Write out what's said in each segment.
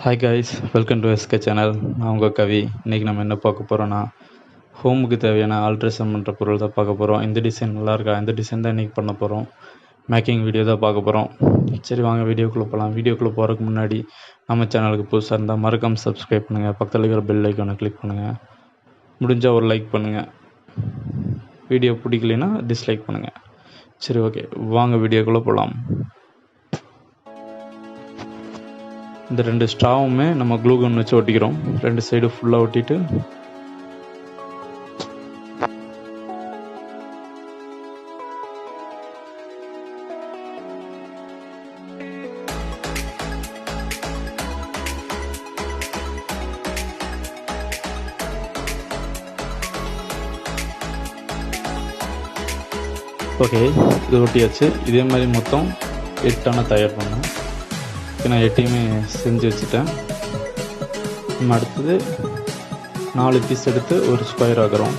Hi guys, welcome to SK channel. நான் உங்கள் கவி. இன்றைக்கி நம்ம என்ன பார்க்க போகிறோன்னா, ஹோமுக்கு தேவையான ஆல்ட்ரேஷன் பண்ணுற பொருள் தான் பார்க்க போகிறோம். இந்த டிசைன் நல்லாயிருக்கா, இந்த டிசைன் தான் இன்றைக்கி பண்ண போகிறோம். மேக்கிங் வீடியோ தான் பார்க்க போகிறோம். சரி வாங்க வீடியோக்குள்ளே போகலாம். வீடியோக்குள்ளே போகிறதுக்கு முன்னாடி நம்ம சேனலுக்கு புதுசாக இருந்தால் மறக்காமல் சப்ஸ்கிரைப் பண்ணுங்கள். பக்கத்தில் இருக்கிற பெல் ஐக்கானை கிளிக் பண்ணுங்கள். முடிஞ்சால் ஒரு லைக் பண்ணுங்கள். வீடியோ பிடிக்கலைன்னா டிஸ்லைக் பண்ணுங்கள். சரி ஓகே, வாங்க வீடியோக்குள்ளே போகலாம். இந்த ரெண்டு ஸ்ட்ராவுமே நம்ம க்ளூ கன் வச்சு ஒட்டிக்கிறோம். ரெண்டு சைடு ஃபுல்லாக ஒட்டிட்டு ஓகே, இது ஒட்டியாச்சு. இதே மாதிரி மொத்தம் 8 தயார் பண்ணேன். நான் 8யுமே செஞ்சு வச்சுட்டேன். நம்ம அடுத்தது 4 பீஸ் எடுத்து ஒரு ஸ்கொயர் ஆகிறோம்.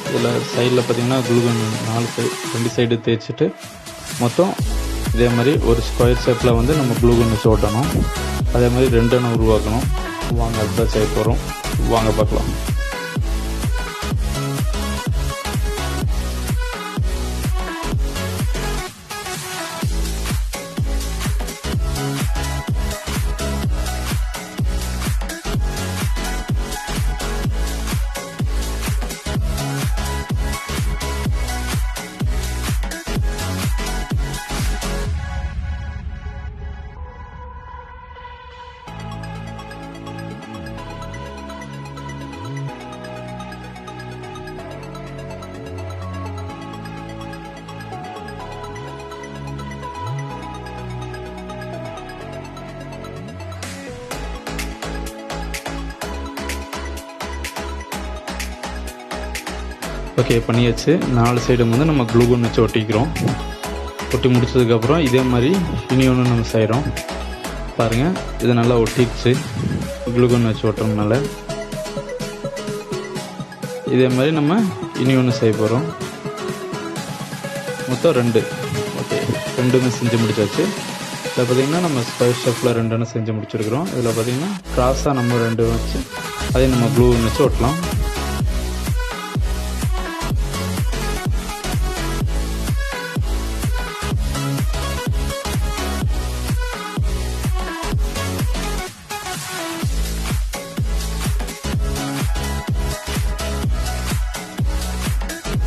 இதில் சைடில் பார்த்திங்கன்னா க்ளூகன் 2 சைடு தேய்ச்சிட்டு மொத்தம் இதே மாதிரி ஒரு ஸ்கொயர் ஷேப்பில் வந்து நம்ம க்ளூகன் வச்சு ஓட்டணும். அதே மாதிரி 2 உருவாக்கணும். வாங்க அதுதான் செய்ய போகிறோம். வாங்க பார்க்கலாம். ஓகே, பண்ணியாச்சு. 4 சைடும் வந்து நம்ம க்ளூகன் வச்சு ஒட்டிக்கிறோம். ஒட்டி முடிச்சதுக்கப்புறம் இதே மாதிரி இனி ஒன்று நம்ம செய்கிறோம். பாருங்கள், இது நல்லா ஒட்டிடுச்சு க்ளூகன் வச்சு ஒட்டுறதுனால. இதே மாதிரி நம்ம இனி ஒன்று செய்ய போகிறோம். மொத்தம் 2. ஓகே, 2மே செஞ்சு முடிச்சாச்சு. இதில் பார்த்திங்கன்னா நம்ம ஸ்கொயர் ஷேப்பில் 2 செஞ்சு முடிச்சிருக்கிறோம். இதில் பார்த்திங்கன்னா க்ராஸாக நம்ம 2 வச்சு அதே நம்ம க்ளூகன் வச்சு ஒட்டலாம்.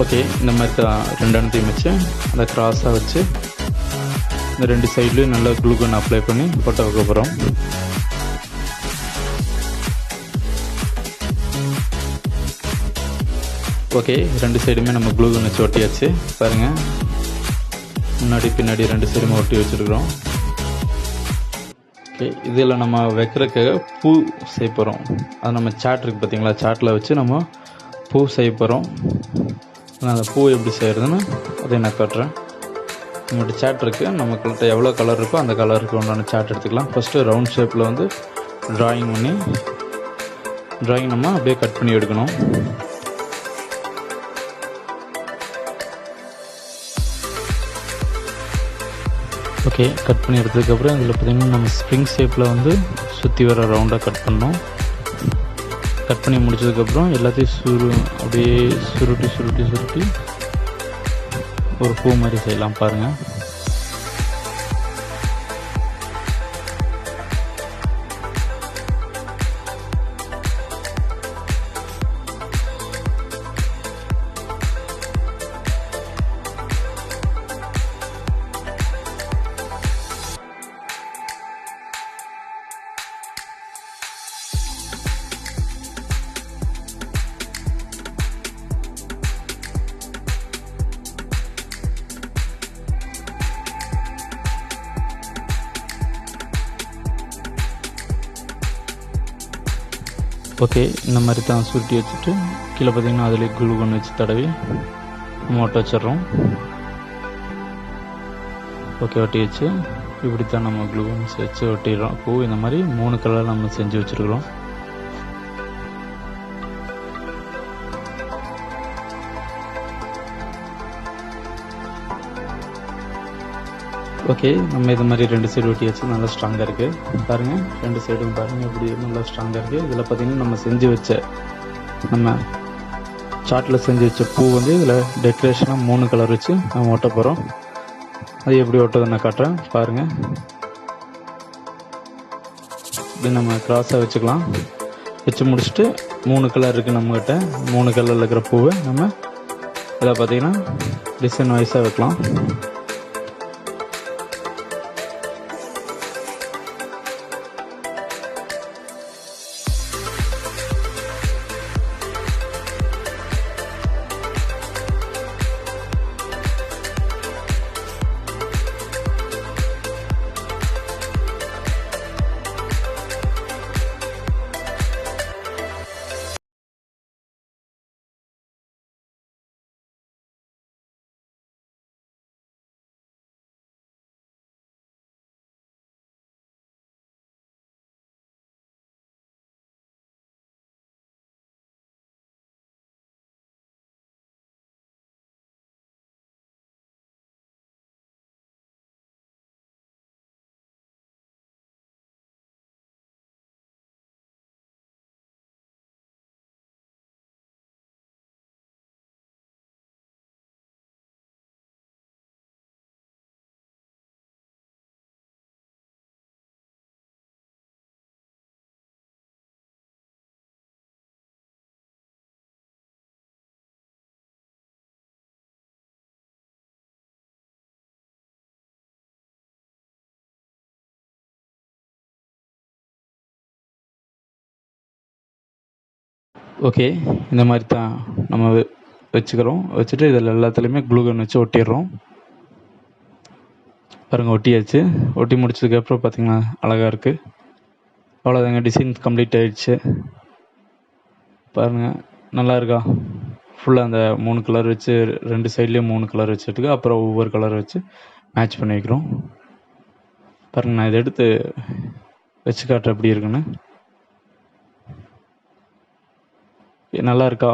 ஓகே, இந்த மாதிரி தான் 2 வச்சு அதை க்ராஸாக வச்சு இந்த 2 சைட்லேயும் நல்லா க்ளூகன் அப்ளை பண்ணி ஒட்ட வைக்க போகிறோம். ஓகே, 2 சைடுமே நம்ம க்ளூகன் வச்சு ஒட்டியாச்சு. பாருங்கள், முன்னாடி பின்னாடி 2 சைடுமே ஒட்டி வச்சுருக்குறோம். ஓகே, இதில் நம்ம வைக்கிறதுக்காக பூ செய்ய போகிறோம். அது நம்ம சாட் இருக்குது பார்த்திங்களா, சாட்டில் வச்சு நம்ம பூ செய்ய போகிறோம். நான் அந்த பூ எப்படி செய்கிறதுன்னு அதை நான் காட்டுறேன். நம்மகிட்ட சாட் இருக்குது. நம்மக்கிட்ட எவ்வளோ கலர் இருக்கோ அந்த கலருக்கு ஒன்றான சாட் எடுத்துக்கலாம். ஃபஸ்ட்டு ரவுண்ட் ஷேப்பில் வந்து ட்ராயிங் நம்ம அப்படியே கட் பண்ணி எடுக்கணும். ஓகே, கட் பண்ணி எடுத்ததுக்கப்புறம் இதில் பார்த்திங்கன்னா நம்ம ஸ்ப்ரிங் ஷேப்பில் வந்து சுற்றி வர ரவுண்டாக கட் பண்ணோம். கட் பண்ணி முடிச்சதுக்கப்புறம் எல்லாத்தையும் அப்படியே சுருட்டி ஒரு பூ மாதிரி செய்யலாம். பாருங்கள், ஓகே, இந்த மாதிரி தான் சுருட்டி வச்சுட்டு கீழே பார்த்திங்கன்னா அதில் க்ளூகன் வச்சு தடவி நம்ம ஒட்ட வச்சிட்றோம். ஓகே, ஒட்டி வச்சு இப்படி தான் நம்ம க்ளூகன் வச்சு ஒட்டிடுறோம். பூ இந்த மாதிரி 3 கலர் நம்ம செஞ்சு வச்சுருக்குறோம். ஓகே, நம்ம இது மாதிரி 2 சைடு ஒட்டியாச்சு. நல்லா ஸ்ட்ராங்காக இருக்குது பாருங்கள். 2 சைடும் பாருங்கள் எப்படி நல்லா ஸ்ட்ராங்காக இருக்குது. இதில் பார்த்தீங்கன்னா நம்ம செஞ்சு வச்ச நம்ம சார்ட்டில் செஞ்சு வச்ச பூ வந்து இதில் டெக்கரேஷனாக 3 கலர் வச்சு நம்ம ஒட்ட போகிறோம். அது எப்படி ஒட்டுறதை நான் காட்டுறேன் பாருங்கள். இது நம்ம கிராஸாக வச்சுக்கலாம். வச்சு முடிச்சுட்டு 3 கலர் இருக்குது நம்மக்கிட்ட. 3 கலரில் இருக்கிற பூவை நம்ம இதில் பார்த்தீங்கன்னா டிசைன் வைஸாக வைக்கலாம். ஓகே, இந்த மாதிரி தான் நம்ம வச்சுக்கிறோம். வச்சுட்டு இதில் எல்லாத்துலேயுமே க்ளூகன் வச்சு ஒட்டிடுறோம். பாருங்கள், ஒட்டியாச்சு. ஒட்டி முடிச்சதுக்கப்புறம் பார்த்திங்கன்னா அழகாக இருக்குது. அவ்வளோதாங்க, டிசைன் கம்ப்ளீட் ஆகிடுச்சு. பாருங்கள் நல்லா இருக்கா? ஃபுல்லாக அந்த 3 கலர் வச்சு 2 சைட்லேயும் 3 கலர் வச்சுட்டு அப்புறம் ஒவ்வொரு கலர் வச்சு மேட்ச் பண்ணி வைக்கிறோம். பாருங்கள், நான் இதை எடுத்து வச்சு காட்டுறேன் எப்படி இருக்குன்னு. நல்லா இருக்கா?